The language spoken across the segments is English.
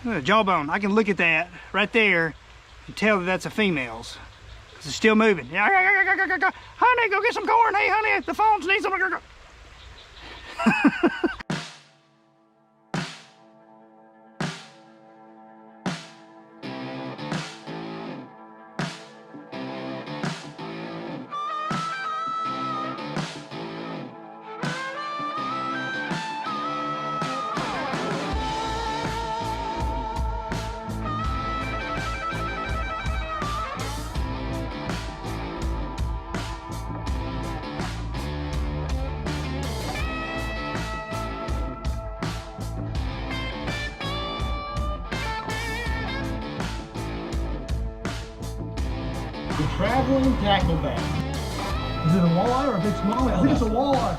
Jawbone. I can look at that right there and tell that that's a female's. It's still moving. Honey, go get some corn. Hey, honey, the phones need some. The traveling tackle bag. Is it a walleye or a big smallie? I think it's a walleye.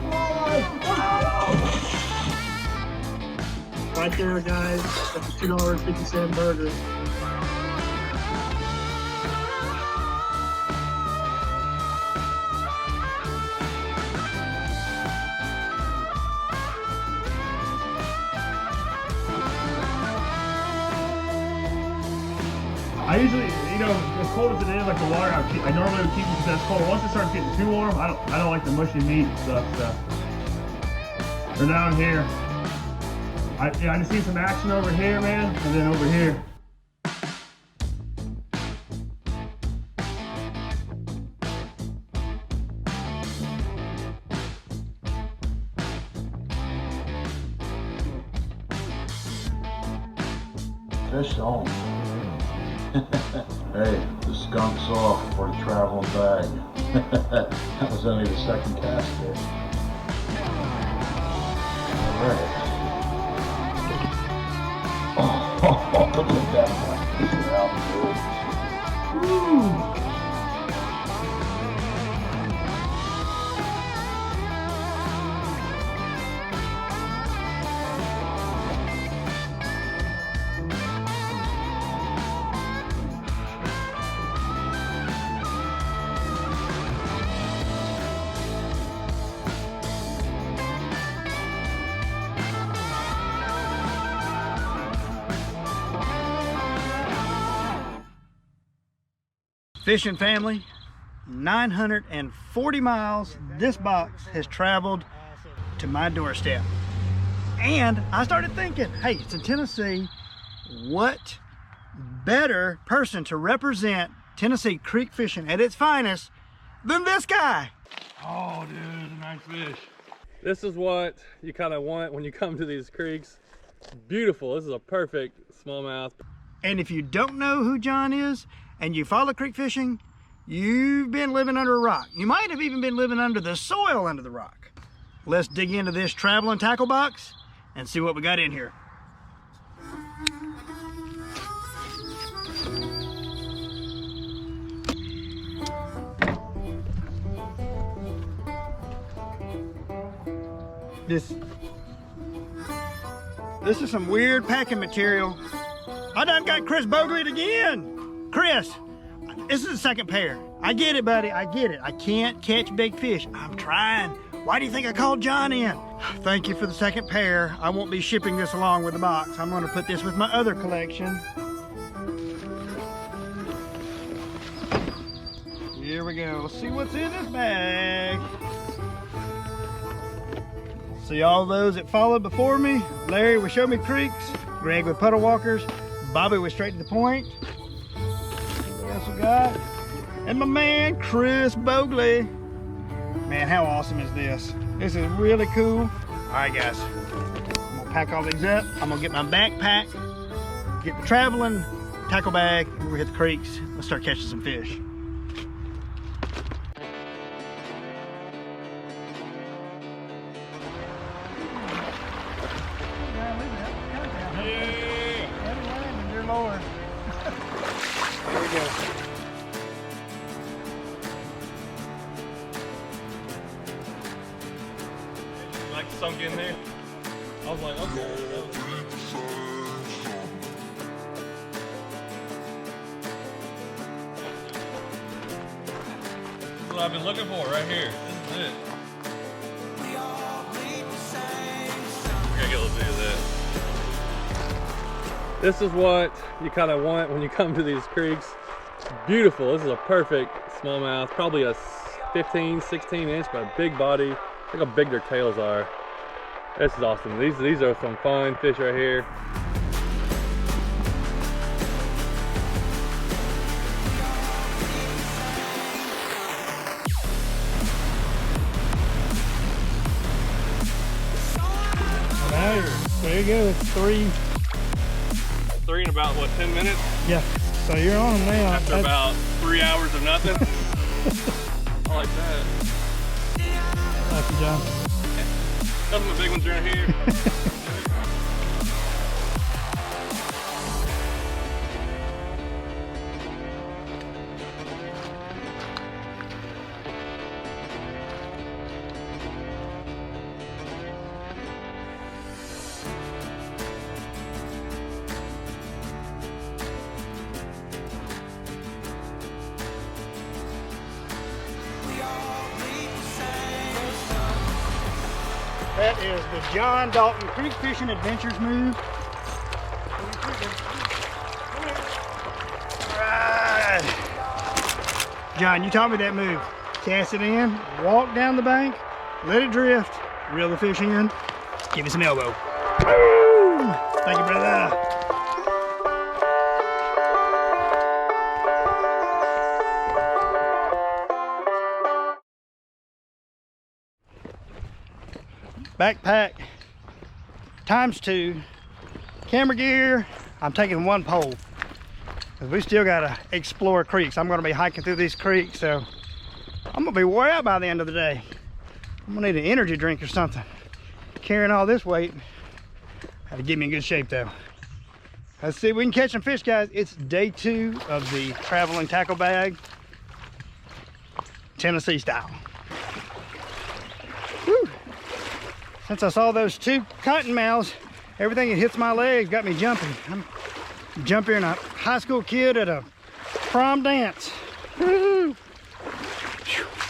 Walleye! Wow! Right there, guys. That's a $2.50 burger. I usually, you know, as cold as it is, like the water, I normally would keep it because that's cold. Once it starts getting too warm, I don't like the mushy meat and stuff. So they're down here. I just see some action over here, man, and then over here. Fish on. Hey, the skunk's off for the traveling bag. That was only the second cast there. Alright. Oh, look at that one. Woo! Fishing family, 940 miles this box has traveled to my doorstep. And I started thinking, hey, it's in Tennessee. What better person to represent Tennessee creek fishing at its finest than this guy? Oh, dude, it's a nice fish. This is what you kind of want when you come to these creeks. Beautiful. This is a perfect smallmouth. And if you don't know who John is and you follow creek fishing, you've been living under a rock. You might have even been living under the soil under the rock. Let's dig into this traveling tackle box and see what we got in here. This is some weird packing material. I done got Chris Bogley again. Chris, this is the second pair. I get it, buddy, I get it. I can't catch big fish. I'm trying. Why do you think I called John in? Thank you for the second pair. I won't be shipping this along with the box. I'm gonna put this with my other collection. Here we go. Let's see what's in this bag. See all those that followed before me. Larry with Show Me Creeks, Greg with Puddle Walkers, Bobby with Straight to the Point. What else we got? And my man, Chris Bogley. Man, how awesome is this? This is really cool. All right, guys, I'm gonna pack all these up. I'm gonna get my backpack, get the traveling tackle bag, and we're gonna hit the creeks. Let's start catching some fish. Like sunk in there. I was like, okay. This is what I've been looking for right here. This is it. We gotta get a little bit of that. This is what you kind of want when you come to these creeks. Beautiful. This is a perfect smallmouth, probably a 15, 16 inch, but a big body. Look how big their tails are. This is awesome. These are some fun fish right here. There you go. It's three in about what, 10 minutes? Yeah. So you're on them now. After about 3 hours of nothing. I like that. Thank you, John. Some of the big ones are in here. That is the John Dalton Creek Fishing Adventures move. Alright. John, you taught me that move. Cast it in, walk down the bank, let it drift, reel the fish in, give it some elbow. Boom! Thank you, brother. Backpack ×2, camera gear. I'm taking one pole because we still gotta explore creeks. I'm gonna be hiking through these creeks, so I'm gonna be wore out by the end of the day. I'm gonna need an energy drink or something. Carrying all this weight had to get me in good shape though. Let's see if we can catch some fish, guys. It's day 2 of the traveling tackle bag, Tennessee style. Whew. Since I saw those 2 cottonmouths, everything that hits my legs got me jumping. I'm jumping a high school kid at a prom dance. Woo!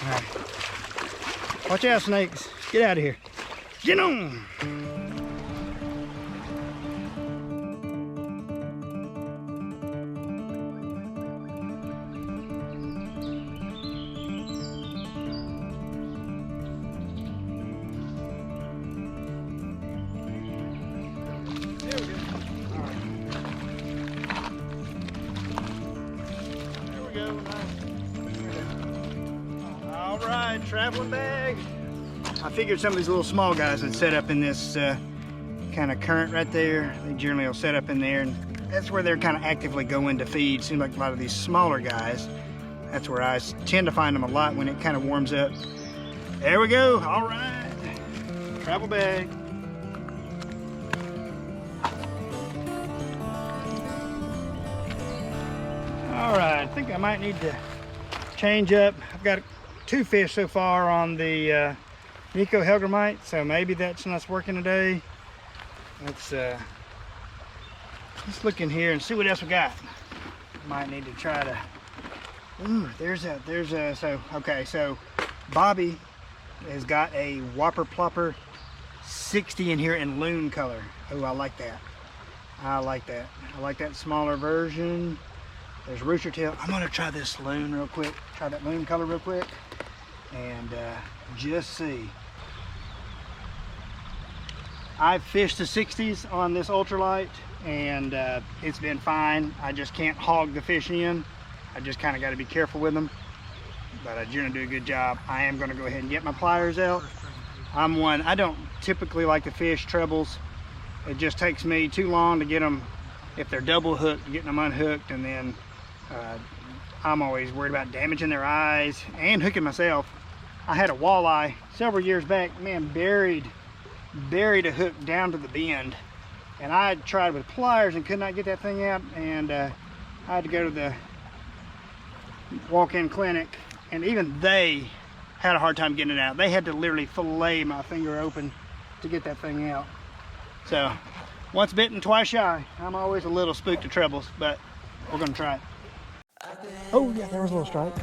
All right. Watch out, snakes. Get out of here. Get on. Alright, traveling bag. I figured some of these little small guys would set up in this kind of current right there. They generally will set up in there, and that's where they're kind of actively going to feed. Seems like a lot of these smaller guys, that's where I tend to find them a lot when it kind of warms up. There we go. Alright, travel bag. Alright, I think I might need to change up. I've got 2 fish so far on the Nico Helgramite, so maybe that's not working today. Let's look in here and see what else we got. Might need to try to. Ooh, so Bobby has got a Whopper Plopper 60 in here in loon color. Oh, I like that. I like that. I like that smaller version. There's rooster tail. I'm gonna try this loon real quick. Try that loon color real quick, and just see. I've fished the 60s on this ultralight, and it's been fine. I just can't hog the fish in. I just kind of got to be careful with them, but I generally do a good job. I am gonna go ahead and get my pliers out. I don't typically like to fish trebles. It just takes me too long to get them, if they're double hooked, getting them unhooked, and then I'm always worried about damaging their eyes and hooking myself. I had a walleye several years back, man, buried a hook down to the bend, and I tried with pliers and could not get that thing out, and I had to go to the walk-in clinic, and even they had a hard time getting it out. They had to literally fillet my finger open to get that thing out. So once bitten, twice shy. I'm always a little spooked of trebles, but we're gonna try it. Oh yeah, there was a little strike.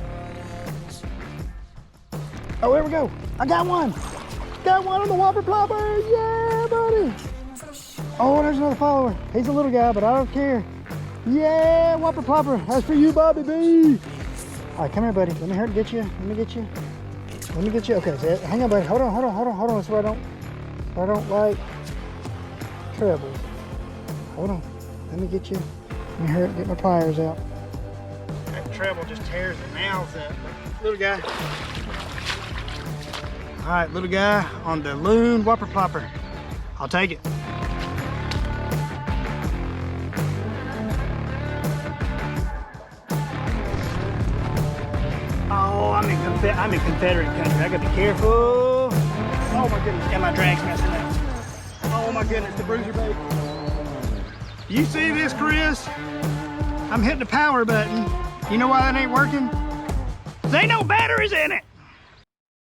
Oh, there we go. I got one. Got one on the Whopper Plopper. Yeah, buddy. Oh, there's another follower. He's a little guy, but I don't care. Yeah, whopper plopper. That's for you, Bobby B. All right, come here, buddy. Let me hurt get you. Let me get you. Let me get you. Okay, so hang on, buddy. Hold on. That's why I don't like trebles. Hold on. Let me get you. Let me hurt. Get my pliers out. That treble just tears the nails up. Little guy. All right, little guy on the loon whopper plopper. I'll take it. Oh, I'm in Confederate country. I gotta be careful. Oh my goodness, and my drag's messing up. Oh my goodness, the bruiser bait. You see this, Chris? I'm hitting the power button. You know why that ain't working? There ain't no batteries in it.